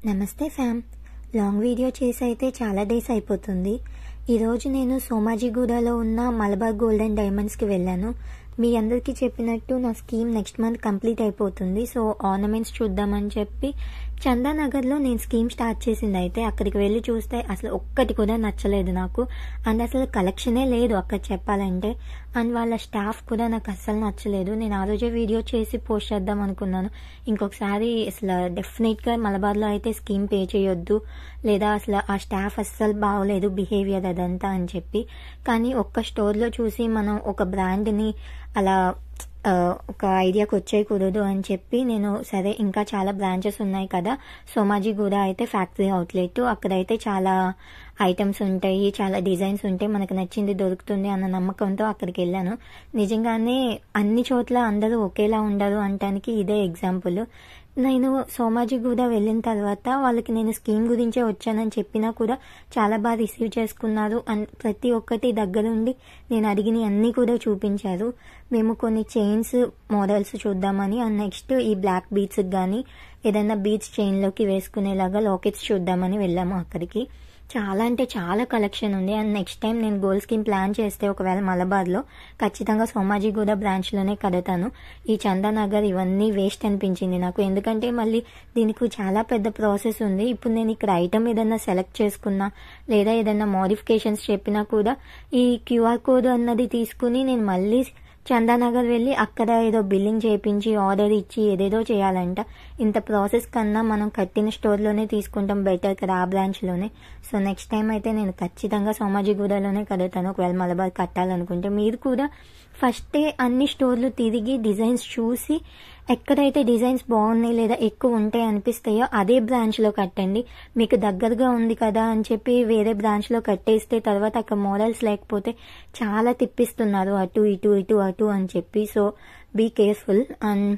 నమస్తే ఫ్యామ్. Long video చేసి అయితే చాలా డేస్ అయిపోతుంది. ఈరోజు నేను సోమాజిగూడలో ఉన్న మలబార్ గోల్డ్ అండ్ డైమండ్స్కి వెళ్ళాను. మీ అందరికీ చెప్పినట్టు నా స్కీమ్ నెక్స్ట్ మంత్ కంప్లీట్ అయిపోతుంది. సో ఆర్నమెంట్స్ చూద్దామని చెప్పి చందానగర్లో నేను స్కీమ్ స్టార్ట్ చేసింది. అయితే అక్కడికి వెళ్ళి చూస్తే అసలు ఒక్కటి కూడా నచ్చలేదు నాకు. అండ్ అసలు కలెక్షనే లేదు అక్కడ చెప్పాలంటే. అండ్ వాళ్ళ స్టాఫ్ కూడా నాకు అస్సలు నచ్చలేదు. నేను ఆ రోజే వీడియో చేసి పోస్ట్ చేద్దాం అనుకున్నాను. ఇంకొకసారి అసలు డెఫినెట్గా మలబార్లో అయితే స్కీమ్ పే చేయొద్దు, లేదా అసలు ఆ స్టాఫ్ అస్సలు బాగోలేదు బిహేవియర్ అదంతా అని చెప్పి. కానీ ఒక్క స్టోర్లో చూసి మనం ఒక బ్రాండ్ని అలా ఒక ఐడియాకి వచ్చేయకూడదు అని చెప్పి నేను సరే ఇంకా చాలా బ్రాంచెస్ ఉన్నాయి కదా, సోమాజిగూడ అయితే ఫ్యాక్టరీ అవుట్లెట్, అక్కడైతే చాలా ఐటమ్స్ ఉంటాయి, చాలా డిజైన్స్ ఉంటాయి, మనకు నచ్చింది దొరుకుతుంది అన్న నమ్మకంతో అక్కడికి వెళ్ళాను. నిజంగానే అన్ని చోట్ల అందరూ ఒకేలా ఉండరు అనటానికి ఇదే ఎగ్జాంపుల్. నేను సోమాజిగూడ వెళ్ళిన తర్వాత వాళ్ళకి నేను స్కీమ్ గురించే వచ్చానని చెప్పినా కూడా చాలా బాగా రిసీవ్ చేసుకున్నారు. ప్రతి ఒక్కటి దగ్గరుండి నేను అడిగిన అన్నీ కూడా చూపించారు. మేము కొన్ని చైన్స్ మోడల్స్ చూద్దామని, అండ్ నెక్స్ట్ ఈ బ్లాక్ బీడ్స్ కానీ ఏదైనా బీడ్స్ చైన్లోకి వేసుకునేలాగా లాకెట్స్ చూద్దామని వెళ్ళాము అక్కడికి. చాలా అంటే చాలా కలెక్షన్ ఉంది. అండ్ నెక్స్ట్ టైం నేను గోల్డ్ స్కీమ్ ప్లాన్ చేస్తే ఒకవేళ మలబార్లో ఖచ్చితంగా సోమాజిగూడ బ్రాంచ్లోనే కడతాను. ఈ చందానగర్ ఇవన్నీ వేస్ట్ అనిపించింది నాకు. ఎందుకంటే మళ్ళీ దీనికి చాలా పెద్ద ప్రాసెస్ ఉంది. ఇప్పుడు నేను ఇక్కడ ఐటమ్ ఏదైనా సెలెక్ట్ చేసుకున్నా లేదా ఏదైనా మోడిఫికేషన్స్ చెప్పినా కూడా ఈ క్యూఆర్ కోడ్ అన్నది తీసుకుని నేను మళ్ళీ చందానగర్ వెళ్ళి అక్కడ ఏదో బిల్లింగ్ చేయించి ఆర్డర్ ఇచ్చి ఏదేదో చేయాలంట. ఇంత ప్రాసెస్ కన్నా మనం కట్టిన స్టోర్లోనే తీసుకుంటాం బెటర్ కదా, ఆ బ్రాంచ్లోనే. సో నెక్స్ట్ టైం అయితే నేను ఖచ్చితంగా సోమాజిగూడలోనే కడతాను ఒకవేళ మలబార్ కట్టాలనుకుంటే. మీరు కూడా ఫస్టే అన్ని స్టోర్లు తిరిగి డిజైన్స్ చూసి ఎక్కడైతే డిజైన్స్ బాగున్నాయి లేదా ఎక్కువ ఉంటాయి అనిపిస్తాయో అదే బ్రాంచ్లో కట్టండి. మీకు దగ్గరగా ఉంది కదా అని చెప్పి వేరే బ్రాంచ్లో కట్టేస్తే తర్వాత అక్కడ మోడల్స్ లేకపోతే చాలా తిప్పిస్తున్నారు అటు ఇటు ఇటు అటు అని చెప్పి. So be careful. అండ్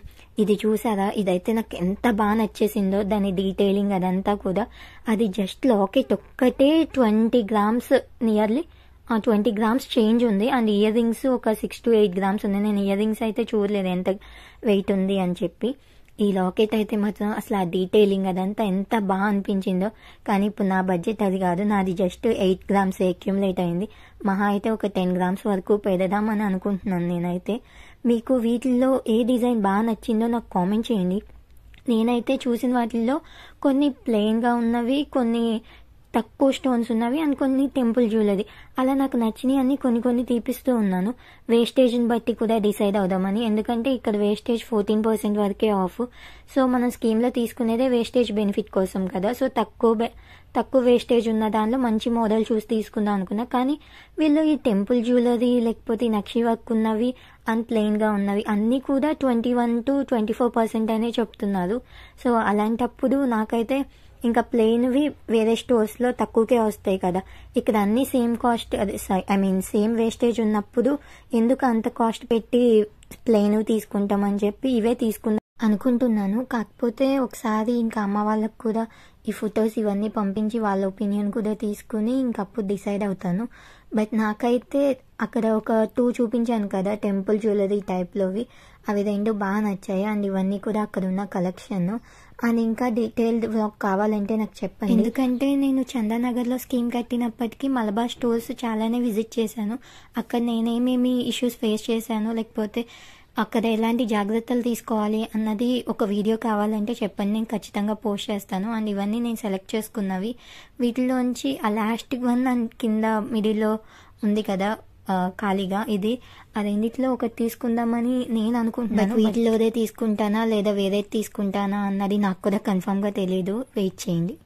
ఇది చూసారా, ఇదైతే నాకు ఎంత బాగా నచ్చేసిందో, దాని డీటెయిలింగ్ అదంతా కూడా. అది జస్ట్ లాకెట్ ఒక్కటే 20 grams నియర్లీ 20 grams చేంజ్ ఉంది. అండ్ ఇయర్ రింగ్స్ ఒక 6 to 8 grams ఉంది. నేను ఇయర్ రింగ్స్ అయితే చూడలేదు ఎంత వెయిట్ ఉంది అని చెప్పి. ఈ లాకెట్ అయితే మాత్రం అసలు ఆ డీటెయిలింగ్ అదంతా ఎంత బాగా అనిపించిందో. కానీ ఇప్పుడు నా బడ్జెట్ అది కాదు, నాది జస్ట్ 8 grams అక్యుములేట్ అయింది. మహా అయితే ఒక 10 grams వరకు పెడదామని అనుకుంటున్నాను నేనైతే. మీకు వీటిల్లో ఏ డిజైన్ బాగా నచ్చిందో నాకు కామెంట్ చేయండి. నేనైతే చూసిన వాటిల్లో కొన్ని ప్లెయిన్గా ఉన్నవి, కొన్ని తక్కువ స్టోన్స్ ఉన్నవి, అండ్ కొన్ని టెంపుల్ జ్యువెలరీ, అలా నాకు నచ్చినవి అన్ని కొన్ని తీపిస్తూ ఉన్నాను. వేస్టేజ్ని బట్టి కూడా డిసైడ్ అవుదామని. ఎందుకంటే ఇక్కడ వేస్టేజ్ 14% వరకే ఆఫ్. సో మనం స్కీమ్లో తీసుకునేదే వేస్టేజ్ బెనిఫిట్ కోసం కదా. సో తక్కువ వేస్టేజ్ ఉన్న దానిలో మంచి మోడల్ చూసి తీసుకుందాం అనుకున్నా. కానీ వీళ్ళు ఈ టెంపుల్ జ్యువెలరీ లేకపోతే నక్షి వర్క్ ఉన్నవి అండ్ ప్లెయిన్గా ఉన్నవి అన్నీ కూడా 21 to 24% అనే చెప్తున్నారు. సో అలాంటప్పుడు నాకైతే ఇంకా ప్లెయిన్వి వేరే స్టోర్స్లో తక్కువకే వస్తాయి కదా, ఇక్కడ అన్ని సేమ్ కాస్ట్, సేమ్ వేస్టేజ్ ఉన్నప్పుడు ఎందుకు అంత కాస్ట్ పెట్టి ప్లెయిన్ తీసుకుంటామని చెప్పి ఇవే తీసుకుందాం అనుకుంటున్నాను. కాకపోతే ఒకసారి ఇంకా అమ్మ వాళ్ళకు కూడా ఈ ఫొటోస్ ఇవన్నీ పంపించి వాళ్ళ ఒపీనియన్ కూడా తీసుకుని ఇంకప్పుడు డిసైడ్ అవుతాను. బట్ నాకైతే అక్కడ ఒక 2 చూపించాను కదా టెంపుల్ జ్యువెలరీ టైప్లోవి, అవి 2 బాగా నచ్చాయి. అండ్ ఇవన్నీ కూడా అక్కడ ఉన్న కలెక్షన్. అండ్ ఇంకా డీటెయిల్డ్ వ్లాగ్ కావాలంటే నాకు చెప్పండి. ఎందుకంటే నేను చందానగర్లో స్కీమ్ కట్టినప్పటికీ మలబార్ స్టోర్స్ చాలానే విజిట్ చేశాను. అక్కడ నేనేమేమి ఇష్యూస్ ఫేస్ చేశాను, లేకపోతే అక్కడ ఎలాంటి జాగ్రత్తలు తీసుకోవాలి అన్నది ఒక వీడియో కావాలంటే చెప్పండి, నేను ఖచ్చితంగా పోస్ట్ చేస్తాను. అండ్ ఇవన్నీ నేను సెలెక్ట్ చేసుకున్నవి. వీటిలోంచి ఆ లాస్ట్ వన్ అండ్ కింద మిడిల్లో ఉంది కదా ఖాళీగా, ఇది ఆ రెండిట్లో ఒకటి తీసుకుందామని నేను అనుకుంటున్నాను. వీటిలోదే తీసుకుంటానా లేదా వేరే తీసుకుంటానా అన్నది నాకు కూడా కన్ఫర్మ్గా తెలియదు. వెయిట్ చేయండి.